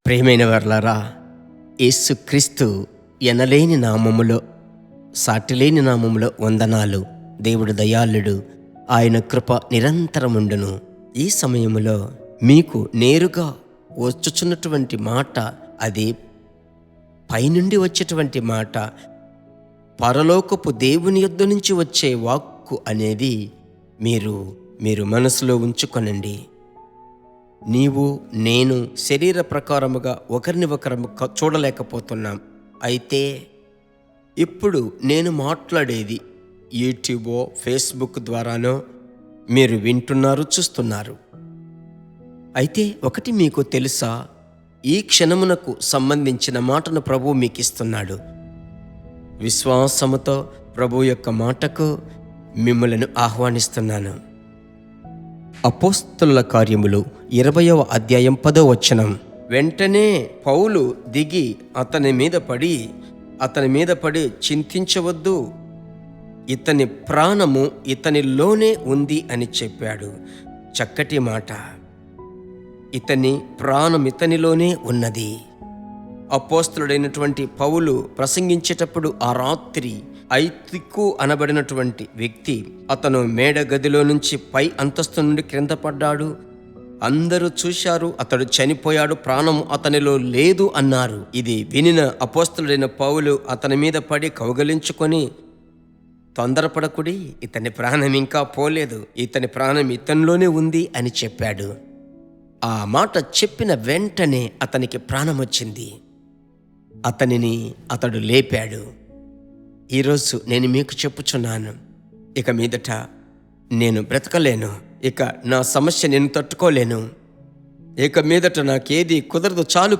ప్రియమైన వర్లారా, యేసుక్రీస్తు ఎనలేని నామములో, సాటిలేని నామములో వందనాలు. దేవుడు దయాళుడు, ఆయన కృప నిరంతరముండును. ఈ సమయములో మీకు నేరుగా వచ్చుచున్నటువంటి మాట, అది పైనుండి వచ్చేటువంటి మాట, పరలోకపు దేవుని యొద్ద నుంచి వచ్చే వాక్కు అనేది మీరు మనసులో ఉంచుకొనండి. నీవు నేను శరీర ప్రకారముగా ఒకరిని ఒకరము చూడలేకపోతున్నాం. అయితే ఇప్పుడు నేను మాట్లాడేది యూట్యూబో ఫేస్బుక్ ద్వారానో మీరు వింటున్నారు, చూస్తున్నారు. అయితే ఒకటి మీకు తెలుసా, ఈ క్షణమునకు సంబంధించిన మాటను ప్రభువు మీకు ఇస్తున్నాడు. విశ్వాసముతో ప్రభు యొక్క మాటకు మిమ్మలను ఆహ్వానిస్తున్నాను. అపోస్తలుల కార్యములు 20వ అధ్యాయం 10వ వచనం. వెంటనే పౌలు దిగి అతని మీద పడి చింతించవద్దు, ఇతని ప్రాణము ఇతనిలోనే ఉంది అని చెప్పాడు. చక్కటి మాట. ఇతని ప్రాణం ఇతనిలోనే ఉన్నది. అపోస్తలుడైనటువంటి పౌలు ప్రసంగించేటప్పుడు ఆ రాత్రి ఐతికు అనబడినటువంటి వ్యక్తి, అతను మేడ గదిలో నుంచి పై అంతస్తు నుండి క్రింద పడ్డాడు. అందరూ చూశారు, అతడు చనిపోయాడు, ప్రాణం అతనిలో లేదు అన్నారు. ఇది వినిన అపోస్తలుడైన పౌలు అతని మీద పడి కౌగలించుకొని, తొందరపడకుడి, ఇతని ప్రాణం ఇంకా పోలేదు, ఇతని ప్రాణం ఇతనిలోనే ఉంది అని చెప్పాడు. ఆ మాట చెప్పిన వెంటనే అతనికి ప్రాణం వచ్చింది. అతనిని అతడు లేపాడు. ఈరోజు నేను మీకు చెప్పుచున్నాను, ఇక మీదట నేను బ్రతకలేను, ఇక నా సమస్య నేను తట్టుకోలేను, ఇక మీదట నాకేది కుదరదు, చాలు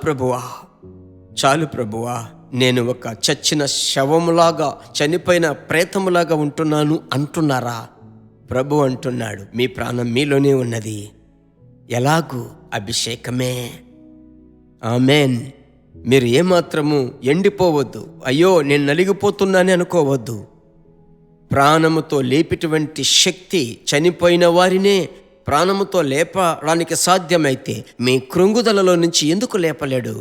ప్రభువా, నేను ఒక చచ్చిన శవములాగా, చనిపోయిన ప్రేతములాగా ఉంటున్నాను అంటున్నారా? ప్రభు అంటున్నాడు, మీ ప్రాణం మీలోనే ఉన్నది. ఎలాగూ? అభిషేకమే. ఆమేన్. మీరు ఏమాత్రము ఎండిపోవద్దు, అయ్యో నేను నలిగిపోతున్నానే అనుకోవద్దు. ప్రాణముతో లేపిటువంటి శక్తి చనిపోయిన వారినే ప్రాణముతో లేపడానికి సాధ్యమైతే మీ కృంగుదలలో నుంచి ఎందుకు లేపలేడు?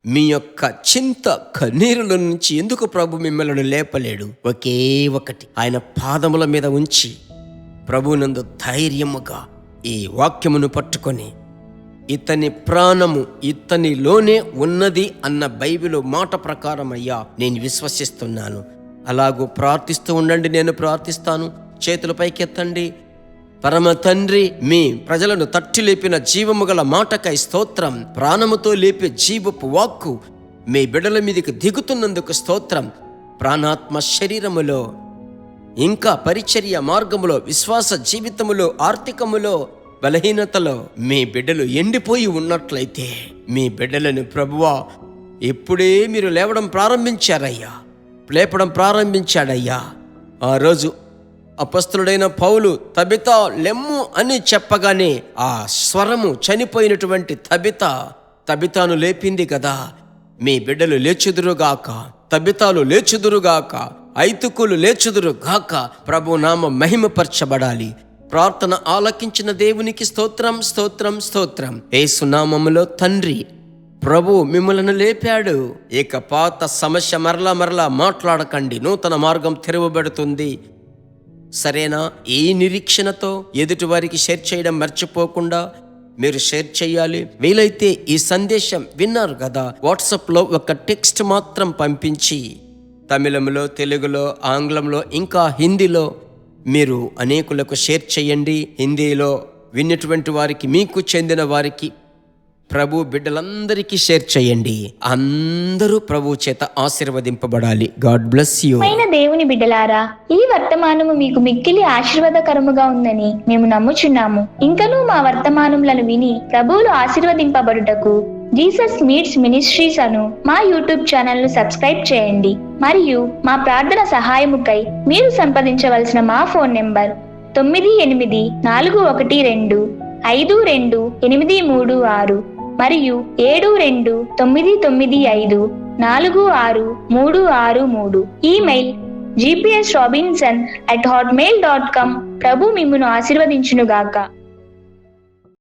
మీ యొక్క చింత కన్నీరుల నుంచి ఎందుకు ప్రభు మిమ్మల్ని లేపలేడు? ఒకే ఒకటి, ఆయన పాదముల మీద ఉంచి ప్రభునందు ధైర్యముగా ఈ వాక్యమును పట్టుకొని, ఇతని ప్రాణము ఇతనిలోనే ఉన్నది అన్న బైబిలు మాట ప్రకారం అయ్యా నేను విశ్వసిస్తున్నాను. అలాగూ ప్రార్థిస్తూ ఉండండి, నేను ప్రార్థిస్తాను. చేతుల పైకెత్తండి. పరమ తండ్రి, మీ ప్రజలను తట్టి లేపిన జీవము గల మాటకై స్తోత్రం. ప్రాణముతో లేపే జీవపు వాక్కు మీ బిడ్డల మీదకి దిగుతున్నందుకు స్తోత్రం. ప్రాణాత్మ శరీరములో, ఇంకా పరిచర్య మార్గములో, విశ్వాస జీవితములో, ఆర్థికములో, బలహీనతలో మీ బిడ్డలు ఎండిపోయి ఉన్నట్లయితే, మీ బిడ్డలను ప్రభువా ఎప్పుడే మీరు లేపడం ప్రారంభించాడయ్యా. ఆ రోజు అపొస్తలుడైన పౌలు తబితా లెమ్ము అని చెప్పగానే ఆ స్వరము చనిపోయినటువంటి తబితాను లేపింది కదా. మీ బిడ్డలు లేచుదురుగాక, తబితాలు లేచుదురుగాక, ఐతుకులు లేచుదురుగాక. ప్రభు నామ మహిమపరచబడాలి. ప్రార్థన ఆలకించిన దేవునికి స్తోత్రం, స్తోత్రం, స్తోత్రం. యేసు నామములో తండ్రి, ప్రభు మిమ్మల్ని లేపాడు. ఇక పాత సమస్య మరలా మాట్లాడకండి, నూతన మార్గం తెరవబడుతుంది. సరేనా? ఈ నిరీక్షణతో ఎదుటి వారికి షేర్ చేయడం మర్చిపోకుండా మీరు షేర్ చేయాలి. వీలైతే ఈ సందేశం విన్నారు కదా, వాట్సాప్లో ఒక టెక్స్ట్ మాత్రం పంపించి, తమిళంలో, తెలుగులో, ఆంగ్లంలో, ఇంకా హిందీలో మీరు అనేకులకు షేర్ చేయండి. హిందీలో విన్నటువంటి వారికి, మీకు చెందిన వారికి, ప్రభు బిడ్డలందరికీ షేర్ చేయండి. అందరూ ప్రభు చేత ఆశీర్వదింపబడాలి. God bless you. దేవుని బిడ్డలారా, ఈ వర్తమానము మీకు మిక్కిలి ఆశీర్వాదకరముగా ఉందని మేము నమ్ముచున్నాము. ఇంకనూ మా వర్తమానములను విని ప్రభువులు ఆశీర్వదింపబడుటకు జీసస్ మీట్స్ మినిస్ట్రీస్ అను మా యూట్యూబ్ ఛానల్ ను సబ్స్క్రైబ్ చేయండి. మరియు మా ప్రార్థన సహాయముకై మీరు సంప్రదించవలసిన మా ఫోన్ నెంబర్ 9842528236 మరియు 7299546363. Email gpsrobinson@hotmail.com. ప్రభు మిమ్మును ఆశీర్వదించునుగాక.